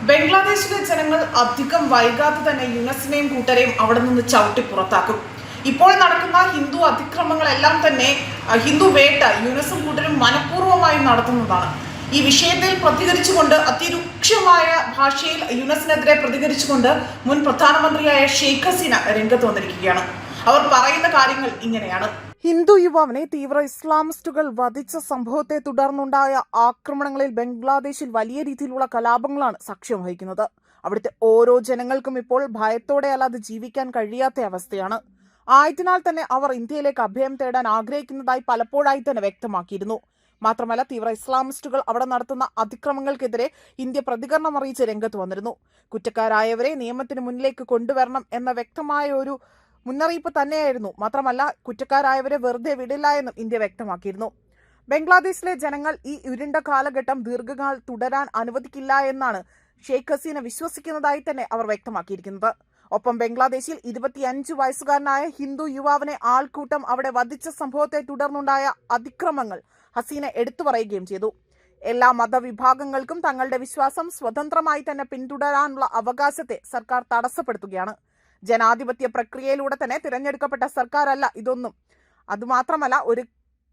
ബംഗ്ലാദേശിലെ ജനങ്ങൾ അധികം വൈകാതെ തന്നെ യുനസിനെയും കൂട്ടരെയും അവിടെ നിന്ന് ചവിട്ടി പുറത്താക്കും. ഇപ്പോൾ നടക്കുന്ന ഹിന്ദു അതിക്രമങ്ങളെല്ലാം തന്നെ ഹിന്ദു വേട്ട യുനസും കൂട്ടരും മനഃപൂർവ്വമായി നടത്തുന്നതാണ്. ഈ വിഷയത്തിൽ പ്രതികരിച്ചുകൊണ്ട് അതിരൂക്ഷമായ ഭാഷയിൽ യുനസിനെതിരെ പ്രതികരിച്ചുകൊണ്ട് മുൻ പ്രധാനമന്ത്രിയായ ഷെയ്ഖ് ഹസീന രംഗത്ത് വന്നിരിക്കുകയാണ്. അവർ പറയുന്ന കാര്യങ്ങൾ ഇങ്ങനെയാണ്. ഹിന്ദു യുവാവിനെ തീവ്ര ഇസ്ലാമിസ്റ്റുകൾ വധിച്ച സംഭവത്തെ തുടർന്നുണ്ടായ ആക്രമണങ്ങളിൽ ബംഗ്ലാദേശിൽ വലിയ രീതിയിലുള്ള കലാപങ്ങളാണ് സാക്ഷ്യം വഹിക്കുന്നത്. അവിടുത്തെ ഓരോ ജനങ്ങൾക്കും ഇപ്പോൾ ഭയത്തോടെ അല്ലാതെ ജീവിക്കാൻ കഴിയാത്ത അവസ്ഥയാണ്. ആയതിനാൽ തന്നെ അവർ ഇന്ത്യയിലേക്ക് അഭയം തേടാൻ ആഗ്രഹിക്കുന്നതായി പലപ്പോഴായി തന്നെ വ്യക്തമാക്കിയിരുന്നു. മാത്രമല്ല, തീവ്ര ഇസ്ലാമിസ്റ്റുകൾ അവിടെ നടത്തുന്ന അതിക്രമങ്ങൾക്കെതിരെ ഇന്ത്യ പ്രതികരണം അറിയിച്ച് രംഗത്ത് വന്നിരുന്നു. കുറ്റക്കാരായവരെ നിയമത്തിന് മുന്നിലേക്ക് കൊണ്ടുവരണം എന്ന വ്യക്തമായ ഒരു മുന്നറിയിപ്പ് തന്നെയായിരുന്നു. മാത്രമല്ല, കുറ്റക്കാരായവരെ വെറുതെ വിടില്ല എന്നും ഇന്ത്യ വ്യക്തമാക്കിയിരുന്നു. ബംഗ്ലാദേശിലെ ജനങ്ങൾ ഈ ഇരുണ്ട കാലഘട്ടം ദീർഘകാലം തുടരാൻ അനുവദിക്കില്ല എന്നാണ് ഷെയ്ഖ് ഹസീന വിശ്വസിക്കുന്നതായി തന്നെ അവർ വ്യക്തമാക്കിയിരിക്കുന്നത്. ഒപ്പം ബംഗ്ലാദേശിൽ 25 വയസ്സുകാരനായ ഹിന്ദു യുവാവിനെ ആൾക്കൂട്ടം അവിടെ വധിച്ച സംഭവത്തെ തുടർന്നുണ്ടായ അതിക്രമങ്ങൾ ഹസീന എടുത്തു പറയുകയും ചെയ്തു. എല്ലാ മതവിഭാഗങ്ങൾക്കും തങ്ങളുടെ വിശ്വാസം സ്വതന്ത്രമായി തന്നെ പിന്തുടരാനുള്ള അവകാശത്തെ സർക്കാർ തടസ്സപ്പെടുത്തുകയാണ്. ജനാധിപത്യ പ്രക്രിയയിലൂടെ തന്നെ തിരഞ്ഞെടുക്കപ്പെട്ട സർക്കാരല്ല ഇതൊന്നും. അതുമാത്രമല്ല, ഒരു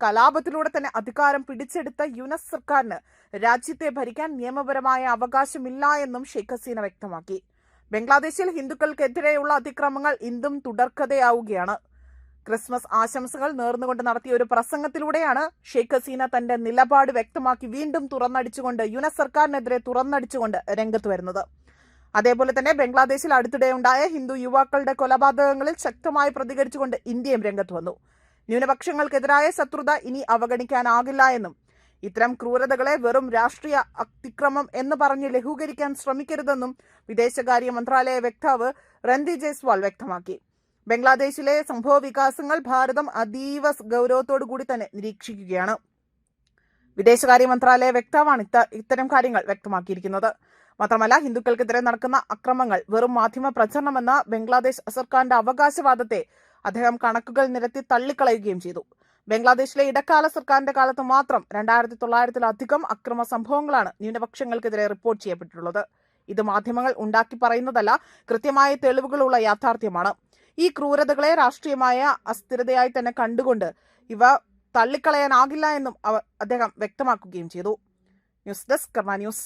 കലാപത്തിലൂടെ തന്നെ അധികാരം പിടിച്ചെടുത്ത യുനസ് സർക്കാരിന് രാജ്യത്തെ ഭരിക്കാൻ നിയമപരമായ അവകാശമില്ല എന്നും ഷെയ്ഖ് ഹസീന വ്യക്തമാക്കി. ബംഗ്ലാദേശിൽ ഹിന്ദുക്കൾക്കെതിരെയുള്ള അതിക്രമങ്ങൾ ഇന്നും തുടർക്കഥയാവുകയാണ്. ക്രിസ്മസ് ആശംസകൾ നേർന്നുകൊണ്ട് നടത്തിയ ഒരു പ്രസംഗത്തിലൂടെയാണ് ഷെയ്ഖ് ഹസീന തന്റെ നിലപാട് വ്യക്തമാക്കി വീണ്ടും യുനസ് സർക്കാരിനെതിരെ തുറന്നടിച്ചുകൊണ്ട് രംഗത്ത് വരുന്നത്. അതേപോലെ തന്നെ ബംഗ്ലാദേശിൽ അടുത്തിടെയുണ്ടായ ഹിന്ദു യുവാക്കളുടെ കൊലപാതകങ്ങളിൽ ശക്തമായി പ്രതികരിച്ചുകൊണ്ട് ഇന്ത്യയും രംഗത്ത് വന്നു. ന്യൂനപക്ഷങ്ങൾക്കെതിരായ ശത്രുത ഇനി അവഗണിക്കാനാകില്ല എന്നും ഇത്തരം ക്രൂരതകളെ വെറും രാഷ്ട്രീയ അതിക്രമം എന്ന് പറഞ്ഞ് ലഘൂകരിക്കാൻ ശ്രമിക്കരുതെന്നും വിദേശകാര്യ മന്ത്രാലയ വക്താവ് രൺദീപ് ജയ്സ്വാൾ വ്യക്തമാക്കി. ബംഗ്ലാദേശിലെ സംഭവ വികാസങ്ങൾ ഭാരതം അതീവ ഗൗരവത്തോടു കൂടി തന്നെ നിരീക്ഷിക്കുകയാണ്. വിദേശകാര്യ മന്ത്രാലയ വക്താവാണ് ഇത്തരം കാര്യങ്ങൾ വ്യക്തമാക്കിയിരിക്കുന്നത്. മാത്രമല്ല, ഹിന്ദുക്കൾക്കെതിരെ നടക്കുന്ന അക്രമങ്ങൾ വെറും മാധ്യമ പ്രചരണമെന്ന ബംഗ്ലാദേശ് സർക്കാരിന്റെ അവകാശവാദത്തെ അദ്ദേഹം കണക്കുകൾ നിരത്തി തള്ളിക്കളയുകയും ചെയ്തു. ബംഗ്ലാദേശിലെ ഇടക്കാല സർക്കാരിന്റെ കാലത്ത് മാത്രം 2900-ലധികം അക്രമ സംഭവങ്ങളാണ് ന്യൂനപക്ഷങ്ങൾക്കെതിരെ റിപ്പോർട്ട് ചെയ്യപ്പെട്ടിട്ടുള്ളത്. ഇത് മാധ്യമങ്ങൾ ഉണ്ടാക്കി പറയുന്നതല്ല, കൃത്യമായ തെളിവുകളുള്ള യാഥാർത്ഥ്യമാണ്. ഈ ക്രൂരതകളെ രാഷ്ട്രീയമായ അസ്ഥിരതയായി തന്നെ കണ്ടുകൊണ്ട് ഇവ തള്ളിക്കളയാനാകില്ല എന്നും അദ്ദേഹം വ്യക്തമാക്കുകയും ചെയ്തു. ന്യൂസ് ഡെസ്ക് കർമ്മ ന്യൂസ്.